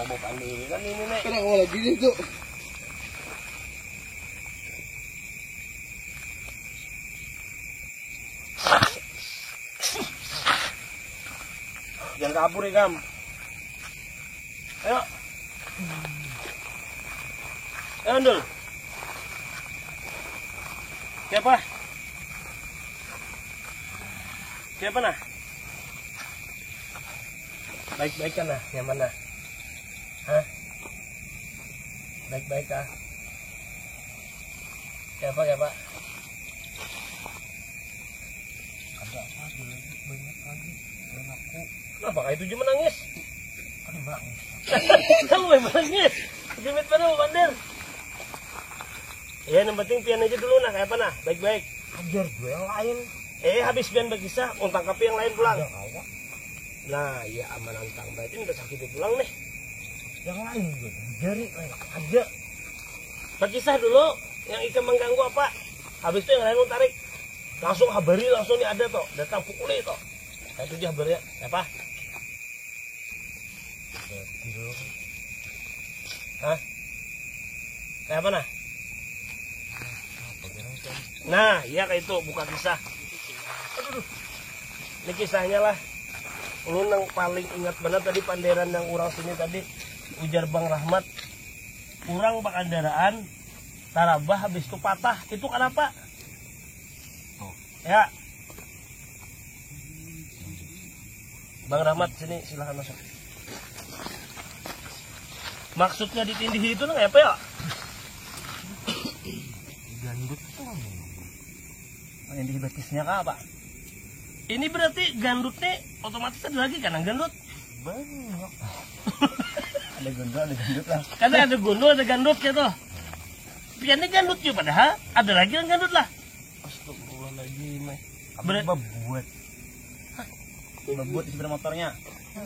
mau pandai kan ini nek. Kenapa lagi itu? Jangan kabur ya, Gam. Ayo. Ayo, Ndul. Siapa? Siapa nah? Baik-baik kan nah? Yang mana? Hah? Baik-baik kah? Siapa? Ada apa lagi? Banyak lagi. Dan aku. Kenapa kayak itu cuma nangis? Kan bang. Kamu yang nangis? Jemit pada mau bandel. Ya, yang penting pian aja dulu nah. Kayak apa nah? Baik-baik. Ajar gue yang lain. Habis pian berkisah, untang kapi yang lain pulang. Ada awak. Nah, ya aman antang. Berarti udah sakit pulang nih. Yang lain gue. Jari enak aja. Berkisah dulu. Yang ikan mengganggu apa? Habis itu yang lain lu tarik. Langsung habari, langsung nih ada toh. Datang pukuli toh. Kayak itu aja habarnya. Apa? Betul. Hah? Kayak apa nah? Apa kira itu? Nah, iya kayak itu. Buka kisah. Aduh. Ini kisahnya lah. Ini yang paling ingat banget tadi panderan yang urang sini tadi. Ujar Bang Rahmat. Urang pak kendaraan. Tarabah habis itu patah. Itu kenapa? Oh. Ya. Bang Rahmat sini silahkan masuk. Maksudnya ditindihi itu nang apa ya? Gandut tuh. Yang dibatisnya kah apa? Ini berarti gandutnya otomatis ada lagi kan gandut? Banyak. Ada gandut lah. Karena ada gondol ada gandut gitu. Piannya gandut juga padahal ada lagi yang gandut lah. Astagfirullahaladzim. Bebuat. Bebuat di sepeda motornya.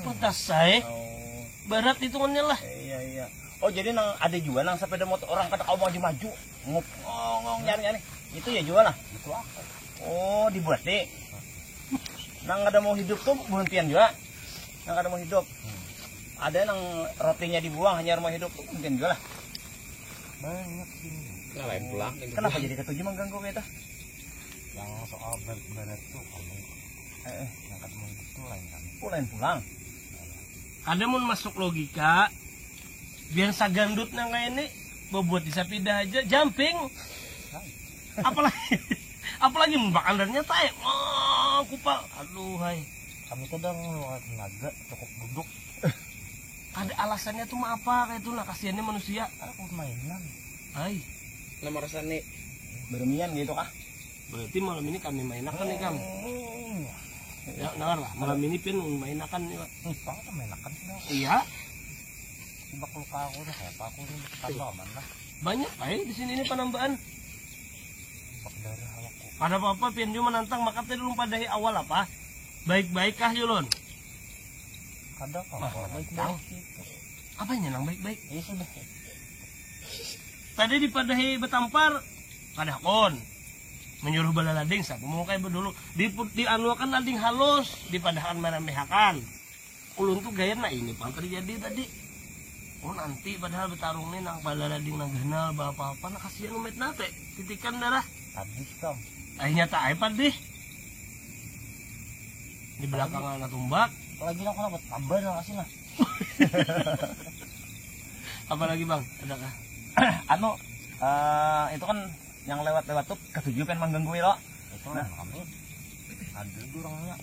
Putas saya. Oh. Berat hitungannya lah. Iya. Oh jadi nang ada jual nang sepeda motor orang kata kau maju-maju ngomong nyari. Itu ya jual lah. Itu apa? Oh dibuat deh. Nang ada mau hidup tuh berhentian juga. Nang ada mau hidup. Ada nang rotinya dibuang hanya rumah hidup tuh berhentian juga lah. Banyak sih. Nah, lain pulang. Kenapa jadi ketujuh mengganggu kita? Yang soal berat tuh kamu. Yang ketemu itu lain kan. Lain pulang. Ada mau masuk logika. Biar sagandut nang kayak ini buat bisa pindah aja jumping. Apalagi membakandarnya tae. Oh, kupal. Aduh, hai. Kami tuh udah ngeluarin tenaga cukup duduk. Ada alasannya tuh mah apa kayak itu lah kasihannya manusia. Aku mainan. Hai. Nomor rasanya bermian gitu kah? Berarti malam ini kami mainakan nih Kang. Ya, dengar lah. Malam ini pin mainakan nih, Pak. Pak, mainakan sih dong. Iya. Tibak luka aku udah kayak apa aku nih tambahan lah. Banyak di sini nih penambahan. Tibak darah aku. Pada apa pin cuma nantang maka tadi lu padahi awal apa? Baik-baik kah Yulun? Kadang apa? Baik-baik gitu. Apanya nang baik-baik? Iya sudah. Tadi dipadahi betampar pada kon menyuruh bala lading siapa mau kayak dulu dianuakan lading halus dipadahan meremehakan ulun tuh gaya nah ini pang terjadi tadi. Oh nanti padahal bertarung nih nang bala lading nang genal apa nah kasihan umet nate titikan darah Habis kam. akhirnya tak iPad deh di belakang anak tumbak Lagi aku dapat tambah lah kasih lah. apalagi bang ada kah? Anu itu kan yang lewat-lewat tuh ketujuh pengen mengganggu lo. Itu nah, kami ada orangnya.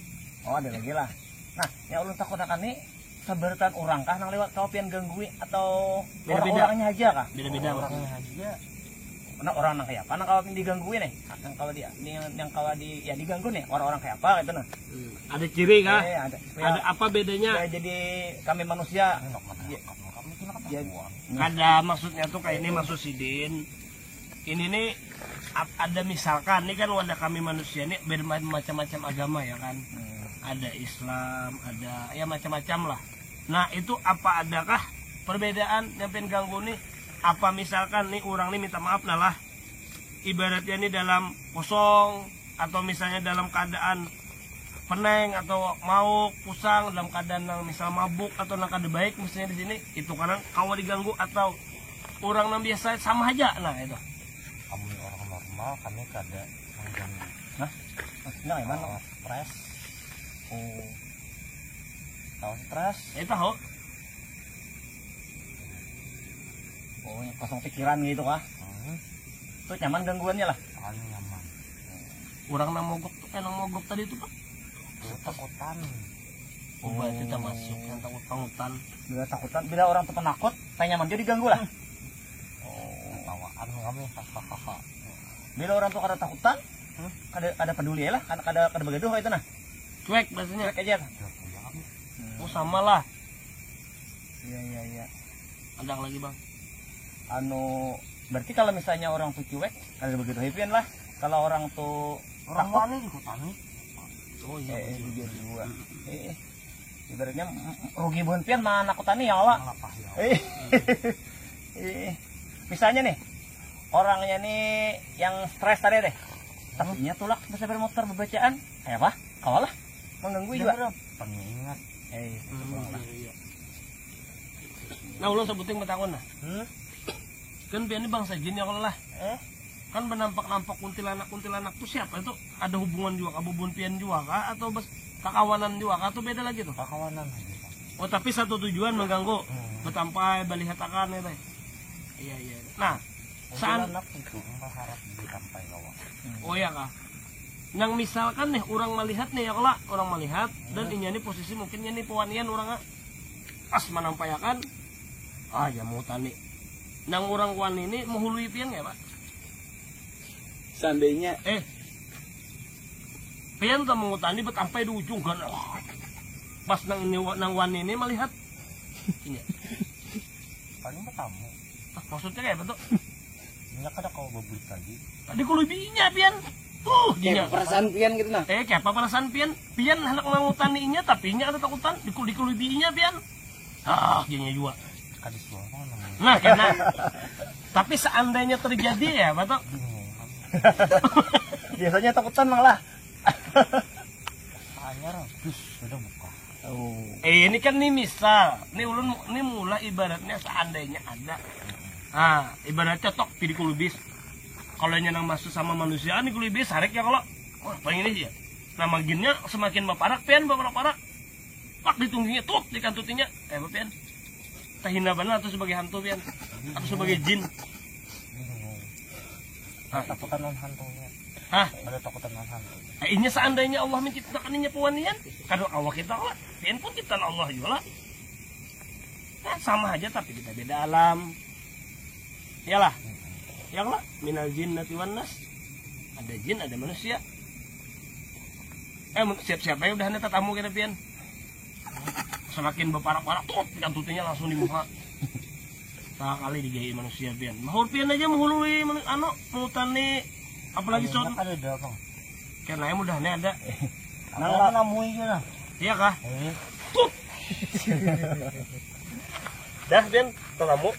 Oh ada lagi lah. Nah yang ulun takut akan nih sabaratan orang kah nang lewat kau pengen gangguin atau orang-orangnya aja kah? Beda-beda orangnya aja. Nah orang nang kayak apa nang kau pengen digangguin nih? Yang kalau dia yang kalau di ya diganggu nih orang-orang kayak apa gitu nah. Ada ciri kah? Ada apa bedanya? Ya, jadi kami manusia. Ya, ada maksudnya tuh kayak ini maksud sidin ini nih ada misalkan ini kan wadah kami manusia ini bermacam-macam agama ya kan ada Islam ada ya macam-macam lah. Nah itu apa adakah perbedaan yang pengen ganggu nih apa misalkan nih orang nih minta maaf lah ibaratnya nih dalam kosong atau misalnya dalam keadaan peneng atau mau pusang dalam keadaan yang misal mabuk atau nang kada baik misalnya di sini itu karena kawa diganggu atau orang yang biasa sama aja. Nah itu Kami orang normal, kami kada mengganggu. Nah, maksudnya gimana? Stres. Oh, Tahu stres? itu tahu. oh, kosong pikiran gitu kah? Itu nyaman gangguannya lah. Paling nyaman. Orang nang mogok tuh yang mogok tadi itu Pak. Itu takutan. Oh, berarti kita masuk yang takut-takutan. Bila takutan, bila orang tuh penakut, saya nyaman dia diganggu lah. Tawaan kami, hahaha. Bila orang tuh kada takutan, kada peduli lah, kada begaduh itu nah. Cuek biasanya. Cuek aja. Ya kami. Oh sama lah. Iya. Ada yang lagi bang. Anu, berarti kalau misalnya orang tuh cuek, kada begaduh happyan lah. Kalau orang tuh Orang takut, mana juga tani? Oh iya. biar dua. Ibaratnya rugi bukan pian mana nakutani ya Allah. Malah pahit. Misalnya nih orangnya nih yang stres tadi deh, tapi nya tulak bisa bermotor berbacaan, kayak apa? Kawalah mengganggu juga. Pengingat. Iya. Nah ulun sebuting betakon nah. Kan pian ini bangsa jin ya kalau lah. Kan benampak-nampak kuntilanak tuh siapa itu? Ada hubungan juga kabubun pian juga kah? Atau kakawanan juga kah? Atau beda lagi tuh? Kakawanan aja. Oh tapi satu tujuan mengganggu. Betampai balihatakan ya teh. Iya. Nah, saat anak itu harap ditampai lawan. oh ya kah? Yang misalkan nih orang melihat nih ya kalau orang melihat dan ini posisi mungkin ini pewanian orang pas menampayakan ya mau tani. Nang orang wan ini menghului pian ya Pak? Seandainya pian tak mau tani betampai di ujung kan. Pas nang wan ini melihat ini. Paling bertamu. Maksudnya kayak betul. Minyak ada kau bebulit lagi. Tadi kulubinya pian. kayak perasaan pian gitu nah. Kayak apa perasaan pian? Pian hendak mengutaninya tapi nya ada takutan dikulubinya pian. Gini juga. Kadis doang namanya. Nah, karena tapi seandainya terjadi ya, betul. Bingung. Biasanya takutan malah. Anyar, terus sudah buka. Oh. Ini kan nih misal, nih ulun ini mulai ibaratnya seandainya ada. Ibaratnya tok pilih kulubis. Kalau yang masuk sama manusia ini kulubis harek ya kalau. Apa ini sih ya? Nah maginnya semakin baparak pian baparak. Pak ditunggunya tuh dikantutinya. Apa pian? Tahina benar atau sebagai hantu pian? Atau sebagai jin? Bingung. Takutan non hantunya. Ada takutan non hantu. Ini seandainya Allah menciptakan ini pewanian, kalau Allah kita lah, pian pun ciptaan Allah juga lah. Nah, sama aja tapi kita beda alam. Iyalah. Ya lah, minal jinnati wan nas. Ada jin, ada manusia. Siap-siap aja udah neta tamu kita pian. Semakin berparak-parak tuh kantutinya langsung di muka. Nah kali digaya manusia pian. Mahur pian aja menghului mengutani apalagi soal. Ada bang. Karena yang mudah nih ada. Nah, namui aja lah. Iya kah? Tuh. Dah pian, tamu.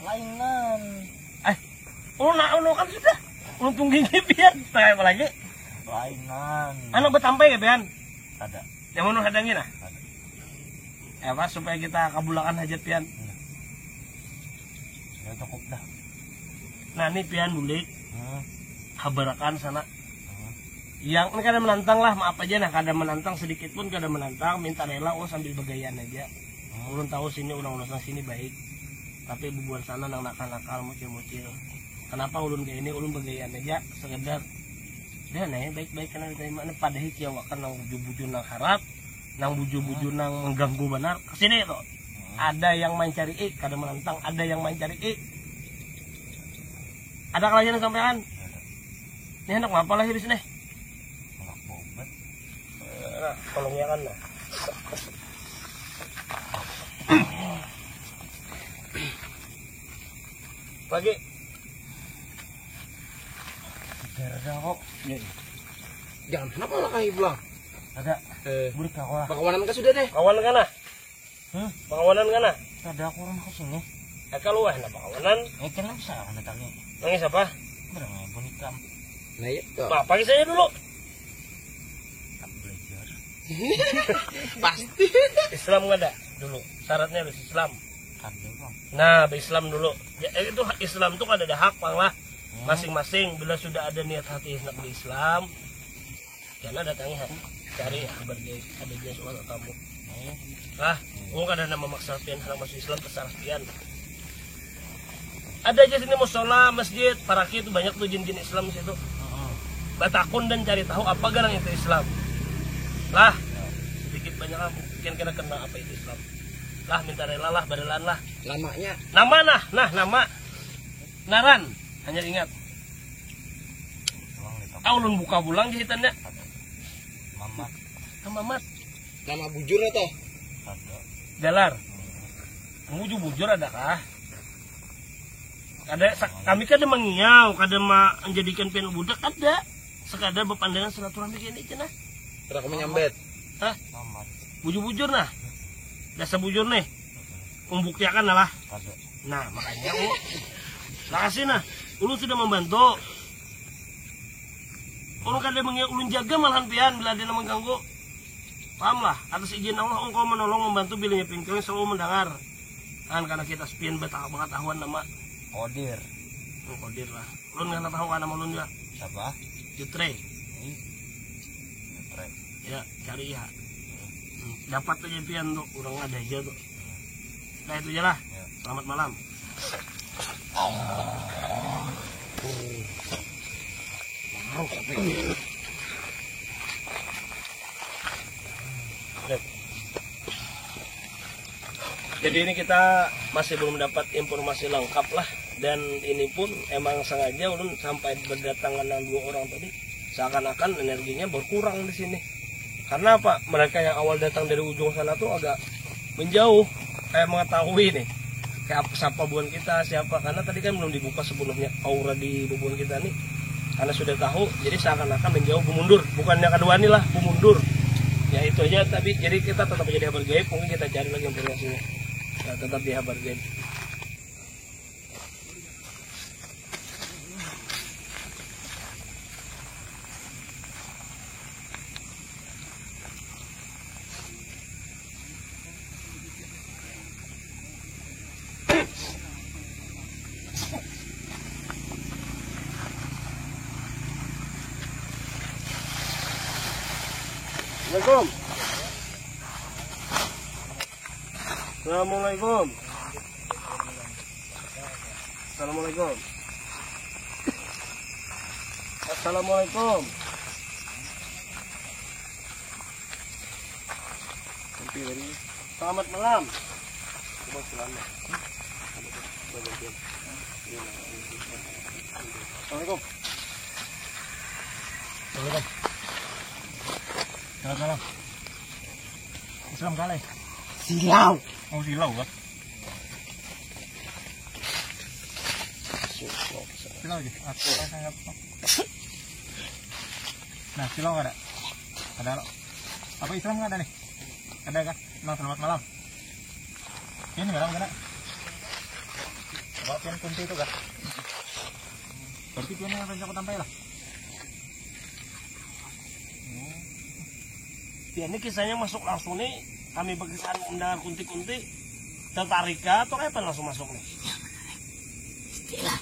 Lainan. Kan sudah. Untung gigi pian. Tengah apa lagi? Lainan. Anak betampai ya pian? Ada. Yang mana hadangin ah? Ada. Apa supaya kita kabulakan hajat pian? Ya cukup dah. Nah ini pian bulik. Habarakan sana. Yang ini kada menantang lah, maaf aja nah kada menantang sedikit pun kada menantang, minta rela sambil begayan aja. Ulun tahu sini orang-orang sini baik, tapi bubuan sana nang nakal-nakal mucil-mucil. Kenapa ulun kayak ini ulun begayan aja sekedar dan baik-baik karena diterima pada hikiawakan nang buju-buju nang harap, nang buju-buju nang mengganggu benar kesini tuh. Ada yang mencari kada menantang, ada yang mencari Ada kalian sampean? Ini hendak ngapa lah di sini? Enggak bobat. Tolong ya kan lah. Pagi. Ada kok. Jangan kenapa lah kayak bilang. Ada. Beri kau lah. Pakawanan kan sudah deh. Kawanan kan ah? Pakawanan kan ah? Ada aku orang kesini. Kalau wah, pakawanan. Kan bisa kan tadi. Nangis apa? Berang bonikam. Nah iya. Pagi saya dulu. Pasti. Islam nggak ada dulu. Syaratnya harus Islam. Ada bang. Nah, Islam dulu. Ya, itu Islam tuh kan ada hak bang lah. Masing-masing bila sudah ada niat hati hendak di Islam, karena datangi hati cari kabar guys, ada guys soal kamu. Lah, gua kan ada memaksa pian hendak masuk Islam terserah pian. Ada aja sini musola, masjid, paraki itu banyak tuh jin-jin Islam di situ. Batakun dan cari tahu apa garang itu Islam. Lah, sedikit banyak lah mungkin kena apa itu Islam. Lah minta rela lah, barelan lah. Lamanya. Nama nama. Naran, hanya ingat. Aulun buka bulang jahitannya. Mamat. Mamat. Nama bujur atau? Ada. Jalar. Bujur ada kah? Ada kami kan ada mengiau, kada menjadikan pian budak ada. Sekadar berpandangan silaturahmi gini aja nah. Tidak kamu nyambet. Hah? Mamat. Bujur nah. Dasar bujur nih. Membuktikan lah. Ada. Nah, makanya makasih nah. Ulun sudah membantu. Ulun kada mengiau, ulun jaga malahan pian bila dia mengganggu. Paham lah, atas izin Allah engkau menolong membantu bila nyepin kau selalu mendengar. Kan karena kita spian pengetahuan nama Kodir. Kodir lah. Ulun nggak tahu kan nama ulun juga. Siapa? Jutre. Jutre. Ya, cari ya. Dapat aja pian tuh, orang ada aja tuh. Nah itu aja lah. Ya. Selamat malam. Jadi ini kita masih belum dapat informasi lengkap lah, dan ini pun emang sengaja ulun sampai berdatangan yang 2 orang tadi seakan-akan energinya berkurang di sini. Karena apa? Mereka yang awal datang dari ujung sana tuh agak menjauh, kayak mengetahui nih kayak siapa buan kita siapa, karena tadi kan belum dibuka sebelumnya aura di bubuan kita nih, karena sudah tahu jadi seakan-akan menjauh, mundur, bukannya kedua nih lah mundur. Ya itu aja, tapi jadi kita tetap jadi habar gaib, mungkin kita cari lagi informasinya. Ya, tetap di habar gaib. Assalamualaikum. Assalamualaikum. Assalamualaikum. Assalamualaikum. Selamat malam. Assalamualaikum. Assalamualaikum. Selamat malam. Islam kali. Silau. Oh silau kan? Silau aja. Nah silau ada. Ada. Apa Islam nggak ada nih? Ada kan? Nah selamat malam. Ini nggak ada. Bawa pian kunci itu kan? Berarti piannya akan aku tampil lah. Ya ini kisahnya masuk langsung nih, kami berkesan mendengar kunti-kunti tertarik atau kayak apa langsung masuk nih? Istilah.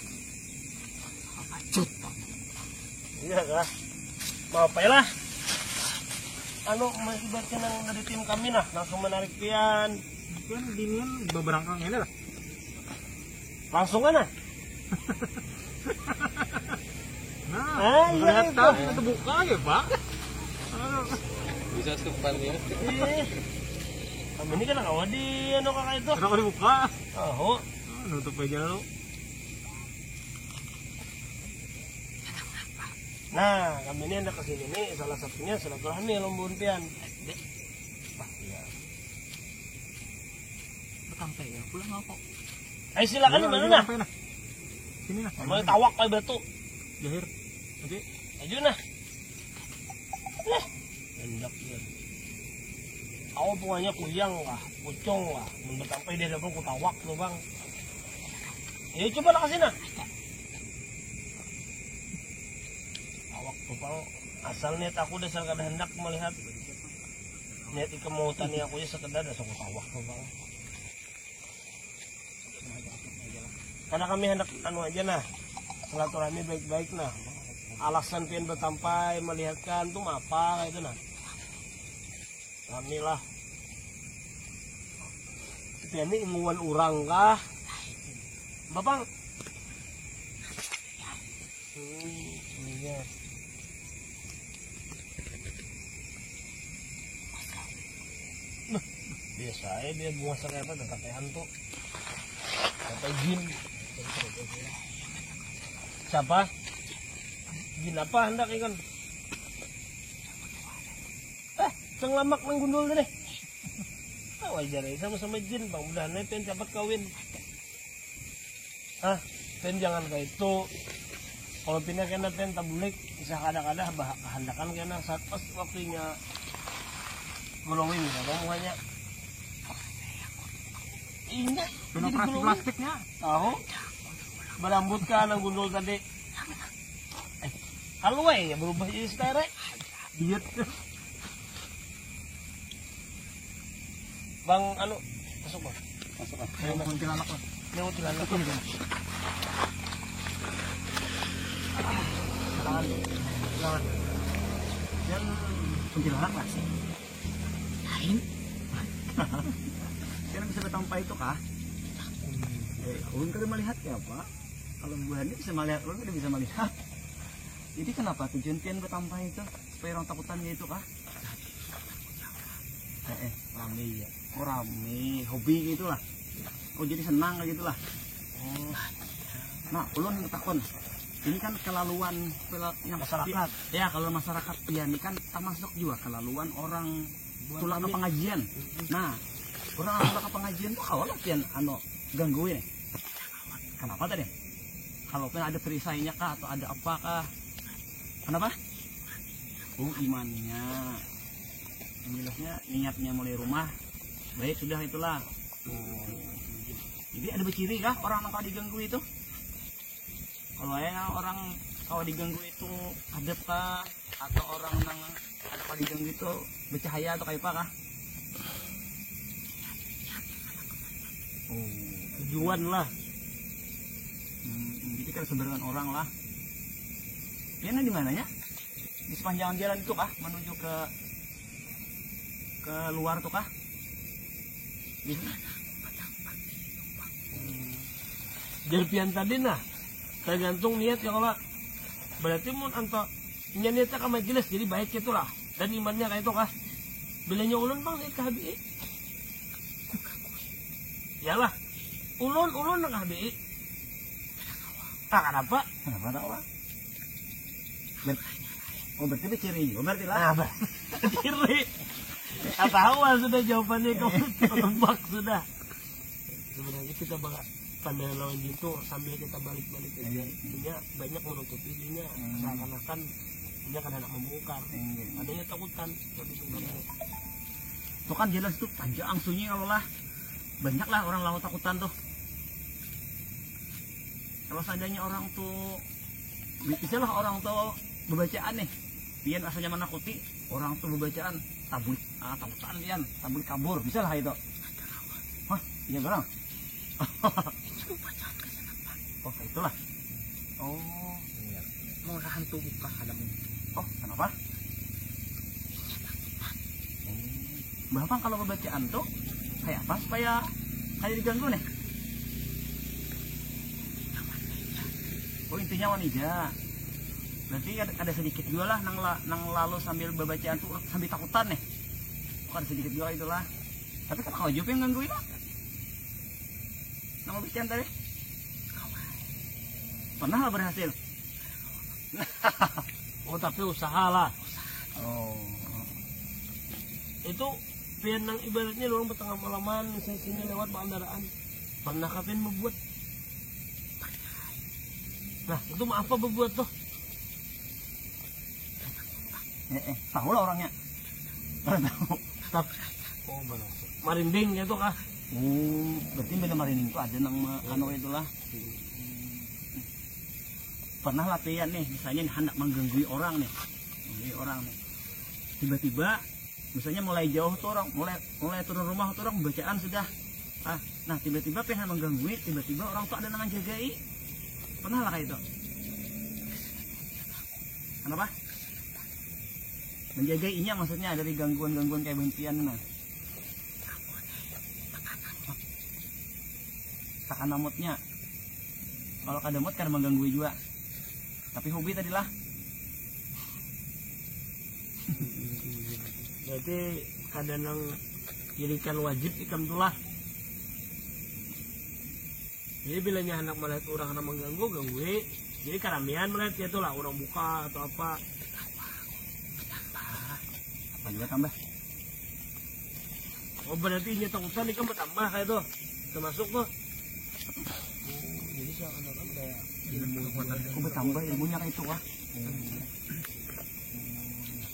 Apa cut? Iya kah? Mau apa ya lah? Anu mengibarkan yang dari tim kami nah, langsung menarik pian. Pian dinian beberangkang ini lah. Langsung kan nah? Nah, iya itu buka aja pak. Bisa sepanjang. Kami ini kan awal di anu kakak itu. Kenapa dibuka? Oh, Nutup aja lu. nah kami ini ada kesini nih, salah satunya silaturahmi lombon pian. Iya. Sampai ya, pulang apa? Ayo silakan di mana nah? Sini nah. Mau tawak pakai batu. Jahir. Oke. Ayo nah. Hendak ya. Awal pokoknya kuyang lah, pucong lah, sampai dia dapat kutawak tuh bang. Ya coba lah kasih nah. Awak tuh bang, asal niat aku dasar kada hendak melihat Niat ikemutan niya aku ya sekedar ada suku tawak tuh bang. Karena kami hendak anu aja nah, silaturahmi baik-baik nah. Alasan pian bertampai melihatkan tuh apa itu nah. Kami lah. Pian ini inguan orang kah? Bapak. Iya. Biasa ya dia bunga serempet kata hantu kata jin. Siapa? Jin apa hendak ikan? Senglamak nang gundul deh. Wajar ya sama-sama jin bang. Mudah-mudahan pengen dapat kawin. Pengen jangan kayak itu. Kalau pindah kena pengen tabulik bisa kadang-kadang handakan kena saat pas waktunya glowing ya ngomongnya. Ingat plastiknya tahu berambut kan ang gundul tadi halway ya berubah jadi sterek diet bang anu masuk bang masuk kuntilanak lah ini kuntilanak Dan kuntilanak lah. Lain. Kira bisa bertampai itu kah? Ulun kan melihatnya apa? Kalau bulan ini bisa melihat, ulun kan bisa melihat. Jadi kenapa tujuan pian bertampai itu? Supaya orang takutannya itu kah? Rame ya. Oh rame, hobi gitulah. Oh jadi senang gitulah. Oh. Nah, ulun takon. Ini kan kelaluan yang masyarakat. Ya kalau masyarakat pian ini kan termasuk juga kelaluan orang tulang ke pengajian. Nah, orang tulang ke pengajian tuh awal pian anu gangguin. Kenapa tadi? Kalau pian ada perisainya kah atau ada apakah? Kenapa? Imannya. Yang jelasnya niatnya mulai rumah. Baik sudah itulah. Jadi ada berciri kah orang yang diganggu itu? Kalau ya orang kalau diganggu itu hadap kah atau orang yang ada diganggu itu bercahaya atau kayak apa kah? tujuan lah. Jadi kan sebarangan orang lah. Ini di mananya? Di sepanjang jalan itu kah menuju ke luar tuh kah? Jerpian tadi nah tergantung niat ya kalau berarti mun anto niatnya ka majelis jadi baik itulah dan imannya kayak itu kah bilanya ulun bang saya KHBI yalah ulun nang KHBI kenapa tahu lah berarti itu ciri berarti lah ciri kata awal sudah jawabannya kamu tebak sudah sebenarnya kita bakal pandangan lawan itu sambil kita balik-balik aja dia banyak menutupi dirinya seakan-akan dia kan anak membongkar adanya takutan itu kan jelas tuh panjang sunyi kalau lah banyak lah orang lawan takutan tuh kalau seandainya orang tuh misalnya orang tuh berbacaan nih pian asalnya menakuti orang tuh berbacaan tabul takutan pian tabul kabur bisa lah itu iya barang oh itulah iya mau hantu buka hadamu kenapa Bapak kalau pembacaan tuh kayak apa supaya kayak diganggu nih intinya wanita berarti ada sedikit juga lah nang lalu sambil bacaan tuh sambil takutan nih bukan sedikit juga itulah tapi kan kalau jawab yang ganggu itu nama bacaan tadi pernah lah berhasil tapi usaha lah itu pian nang ibaratnya orang bertengah malaman sini lewat kendaraan pernah kapan membuat nah itu mah apa berbuat tuh tahu lah orangnya tahu benar marinding gitu kah berarti beda marinding itu ada nang anu itulah pernah latihan nih misalnya hendak mengganggu orang nih tiba-tiba Misalnya mulai jauh tuh orang, mulai turun rumah tuh orang bacaan sudah. Nah tiba-tiba pengen mengganggu, tiba-tiba orang tuh ada nangan jagai. Pernah lah kayak itu. Kenapa? Menjagainya maksudnya dari gangguan-gangguan kayak bentian nah. Takanamutnya. Kalau kadamut kan mengganggu juga. Tapi hobi tadilah. Berarti kadang jadikan wajib ikam tulah. Jadi bilanya anak melihat orang anak mengganggu, jadi karamian melihat ya itulah orang buka atau apa. Apa juga tambah? Oh berarti takutan ikam bertambah kayak itu, termasuk tuh. Jadi seakan-akan kayak ilmu Bertambah ilmunya kayak itu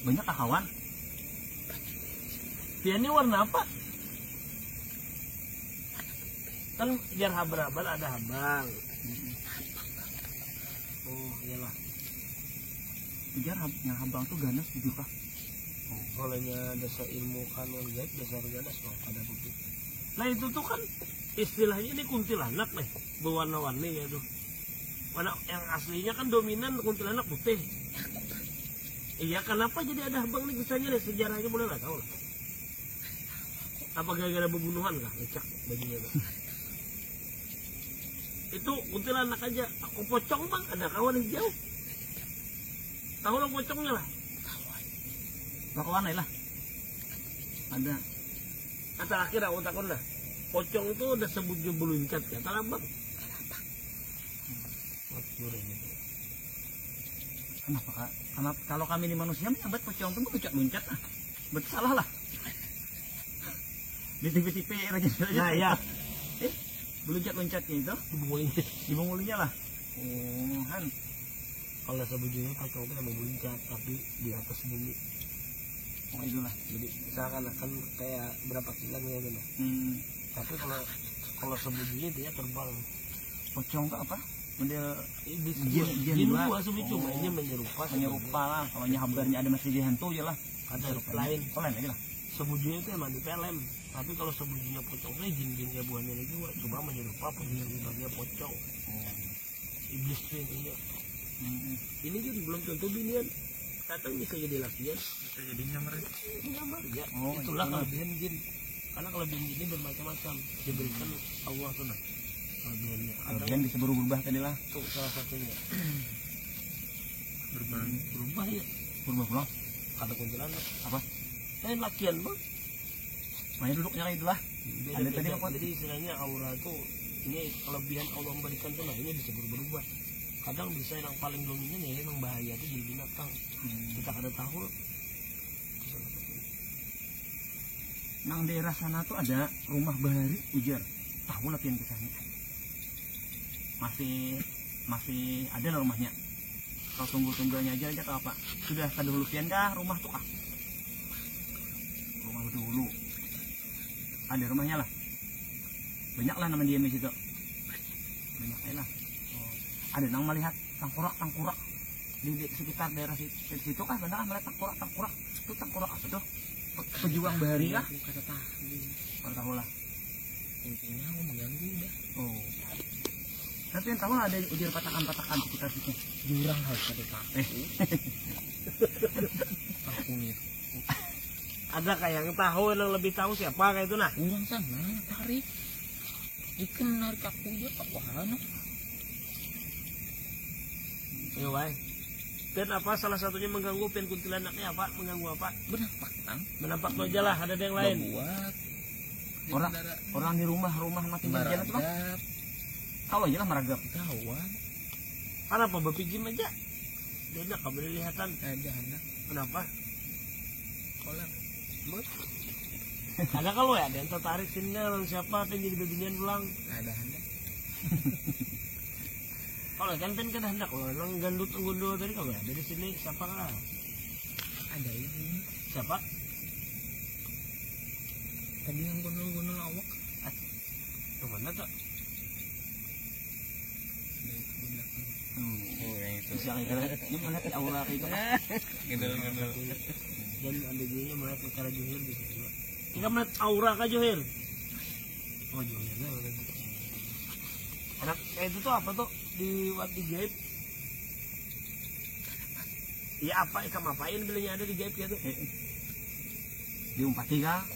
Banyak kawan. dia ini warna apa? Kan biar habal-habal ada habang. Oh iyalah. Biar yang habang tuh ganas gitu kah? Olehnya dasar ilmu kanon guys, dasar ganas kok ada bukti. Nah itu tuh kan istilahnya ini kuntilanak nih, berwarna-warni ya tuh. Warna yang aslinya kan dominan kuntilanak putih. Iya kenapa jadi ada habang nih kisahnya nih, sejarahnya boleh nggak tahu lah. Apa gara-gara pembunuhan kah? Ngecek bajunya tuh. Itu kuntilanak aja. Aku pocong bang, ada kawan hijau. Tahu lah pocongnya lah. Kawan lah. Ada. Kata akhir aku takut lah. Pocong itu udah sebut beluncat ya, tak bang. Kenapa kak? Karena kalau kami ini manusia menyabat pocong itu loncat-loncat Betul salah lah. Di TV-TV aja. Nah ya. Loncat-loncatnya itu di mengulinya lah. Oh kan. Kalau sebujurnya pocong itu memang meluncat tapi di atas bumi. Oh itulah. Jadi seakan-akan kayak berapa kilang ya gitu. Tapi kalau sebujurnya dia terbang. Pocong itu apa? Model jin dua sebenarnya cuma ini menyerupa lah. Kalau habarnya ada masih di hantu aja lah. Ada lain. Lain aja lah. Sebujurnya itu emang di pelem. Tapi kalau sebujurnya pocongnya jin-jin kayak buahnya ini juga coba menyerupa penyerupaannya pocong. Iblis tuh intinya. Ini jadi belum tentu binian. Kadang bisa jadi lakian, bisa jadi nyamar ya. Itulah kelebihan jin. Karena kelebihan jin ini bermacam-macam. Diberikan Allah tuh nah. Kelebihannya. Kelebihan bisa berubah tadi lah. Itu salah satunya. Berubah ya. Berubah pulang. Ada kuntilanak. Apa? Lakian bang. Makanya duduknya kayak itulah. Ada tadi apa? Jadi istilahnya aura itu ini kelebihan Allah memberikan tuh nah ini bisa berubah. Kadang bisa yang paling dominan ya yang bahaya itu jadi binatang. Kita kada tahu. Nang daerah sana tuh ada rumah bahari ujar. Tahu lah pian kisahnya. Masih ada lah rumahnya. Kalau tunggu-tunggunya aja atau apa? Sudah kedahulu pian kah rumah tuh Rumah dulu. Ada rumahnya lah. Banyak lah nama dia di situ. Banyak lah. Ada nang melihat tangkurak di sekitar daerah situ kah benar melihat tangkurak itu tangkurak apa tuh pejuang bahari kah kata tahu lah intinya aku mengganggu dah. Tapi yang tahu ada ujar patakan sekitar situ jurang harus ada ada kayak yang tahu yang lebih tahu siapa kayak itu nah orang sana tarik ikan menarik aku dia apa ya wae. Dan apa salah satunya mengganggu pen kuntilanaknya apa? Mengganggu apa? Menampak lo aja lah, ada yang lain. Orang di rumah mati berjalan tuh. Tahu aja lah meragap. Tahuan. Kenapa berpijim aja? Dia nak kabel lihatan. Ada anak. Kenapa? Kolam. Ada kalau ya, ada yang tertarik sini orang siapa yang jadi beginian pulang. Ada anak. Kalau kan kada hendak orang gundul tadi kalau ada di sini siapa kah? Ada ini. Siapa? Tadi yang gundul awak. Kemana tuh? Yang itu. Bisa kayak ini melihat aura kayak itu. Gundul. dan ada juga melihat perkara Johir bisa juga. Kita melihat aura kah Johir? Oh Johirnya orang itu. Anak kayak itu tuh apa tuh di Wati Gaib? Iya apa? Ikan ngapain bilangnya ada di Gaib gitu? Diumpati kah?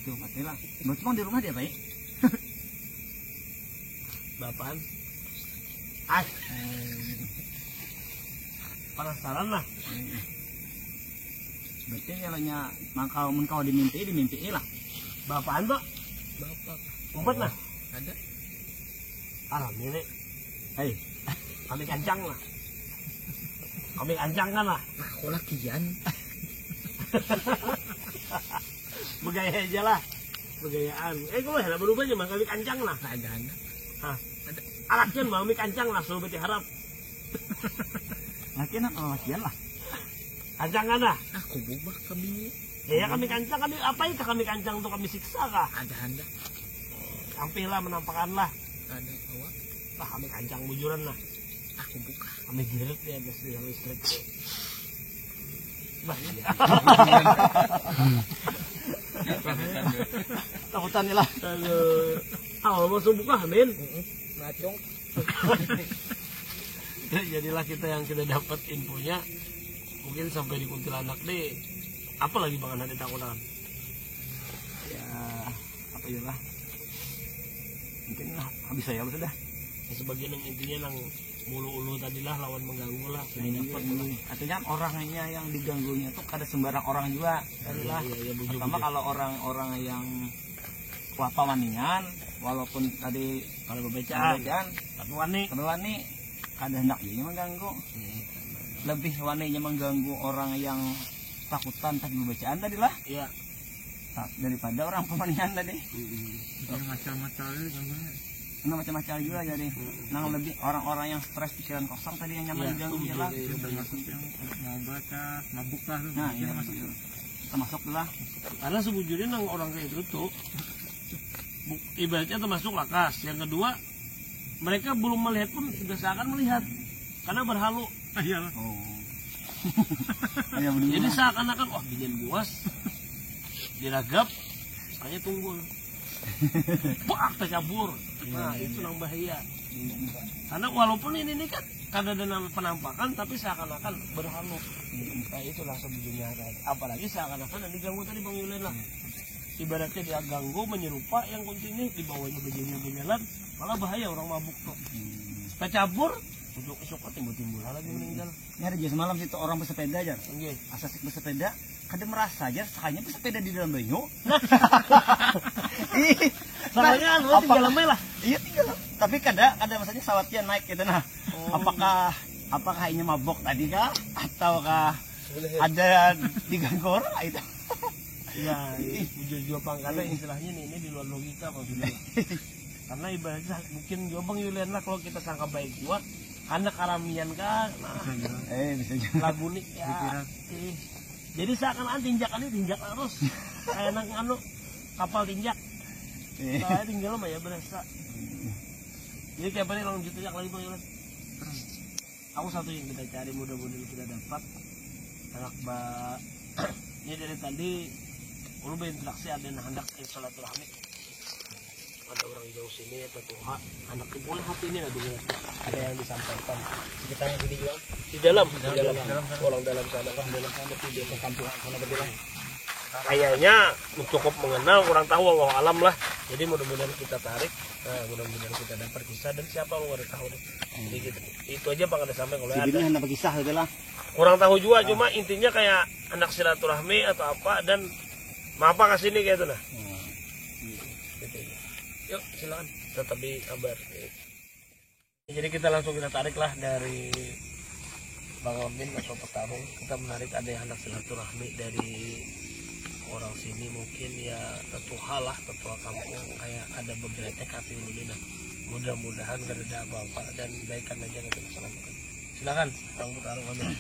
Diumpati lah. Berarti bang di rumah dia baik. Bapaan? Penasaran lah. Berarti kalau kau dimimpi lah. Bapaan tuh? Bapak Umpet lah. ada. Alhamdulillah. Hei, kami kancang lah. Kami kancang kan lah. Nah, aku lakian. Bergaya aja lah. Bergayaan. Kalau hendak berubah aja mah kami kancang lah. Ada. Hah. Alakian bang, kami kancang lah. Suruh beti harap. Lakian atau lakian lah. Kancang kan lah. Aku bubak kami. Ya kami kancang, kami apa itu kami kancang untuk kami siksa kah? Ada. Sampailah menampakkan lah. Ada awak. Lah kami kancang bujuran lah. Aku buka. Kami giret ya atas tiang listrik. Takutan lah. Aduh. Awal masuk buka amin. Ngacung. Jadilah kita yang kita dapat infonya. Mungkin sampai di Kuntilanak deh. Apa lagi bang anak ditakutan? Ya apa ya lah. Mungkin lah habis saya sudah. Ya, sebagian yang intinya yang mulu-ulu tadilah lawan mengganggu lah. Sudah dapat lah. Artinya orangnya yang diganggunya tuh kada sembarang orang juga. Tadilah. Iya, Pertama kalau orang-orang yang apa wanian, walaupun tadi kalau bebecaan, tapi wani, kada hendak dia mengganggu. Lebih waninya mengganggu orang yang takutan tapi bebecaan tadi lah. Iya. Daripada orang pemanian tadi. Macam-macam itu gangguannya. Nah, macam-macam juga jadi. Nah lebih orang-orang yang stres pikiran kosong tadi yang nyaman diganggu ya lah. Termasuk yang mau baca, mabuk lah tuh. Nah iya masuk. termasuk lah. Karena sebujurnya nang orang kayak itu tuh ibaratnya termasuk lakas. Yang kedua, mereka belum melihat pun sudah seakan melihat karena berhalu. Iyalah. Oh. Ayo berdua. Jadi seakan-akan wah bikin buas diragap, hanya tunggul. Pak tercabur. Nah itu yang bahaya. Karena walaupun ini kan kada ada penampakan tapi seakan-akan berhalu. Nah itulah sebujurnya. Apalagi seakan-akan yang diganggu tadi Bang Yulen lah. Ibaratnya dia ganggu menyerupa yang kuncinya di bawahnya begini berjalan malah bahaya orang mabuk tuh. Tercabur, ujuk-ujuk timbul-timbul lagi meninggal. Ini ada juga semalam situ orang bersepeda aja. Nggih. Asal bersepeda, kada merasa aja sakanya bersepeda di dalam banyu. Soalnya anu tinggal lemah lah. Iya tinggal. Tapi kada maksudnya sawatnya naik gitu nah. Apakah ini mabok tadi kah ataukah ada diganggu orang itu? Ya, jujur pangkala istilahnya ini di luar logika Bang Yulen. Karena ibaratnya mungkin juga Bang Yulen lah kalau kita sangka baik juga karena karamian kan. Nah, Bisa juga. lagu nih ya. Jadi seakan-akan tinjakan ini tinjak terus. Kayak anu kapal tinjak. Saya tinggal mah ya berasa. Jadi kayak apa lanjut tinjak lagi Bang Yulen. Aku satu yang kita cari mudah-mudahan kita dapat anak ini dari tadi lu berinteraksi ada yang hendak silaturahmi ada orang jauh sini atau Tuhan anak boleh hati ini ada yang disampaikan Kita yang gini juga. di dalam orang dalam sana di kampung sana berjalan kayaknya cukup mengenal kurang tahu Allah alam lah jadi mudah-mudahan kita tarik mudah-mudahan kita dapat kisah dan siapa lu nggak tahu deh jadi gitu itu aja Bang ada sampai kalau ada hendak berkisah gitu lah. kurang tahu juga cuma intinya kayak anak silaturahmi atau apa dan apa kesini kayak itu nah gitu. Yuk silakan tetap di kabar jadi kita langsung kita tarik lah dari Bang Amin atau petarung kita menarik ada yang anak silaturahmi dari orang sini mungkin ya tetua lah tetua kampung kayak ada beberapa TKP ini nah mudah-mudahan gak ada apa-apa dan baikkan aja kita selamatkan silakan Bang Petarung Amin.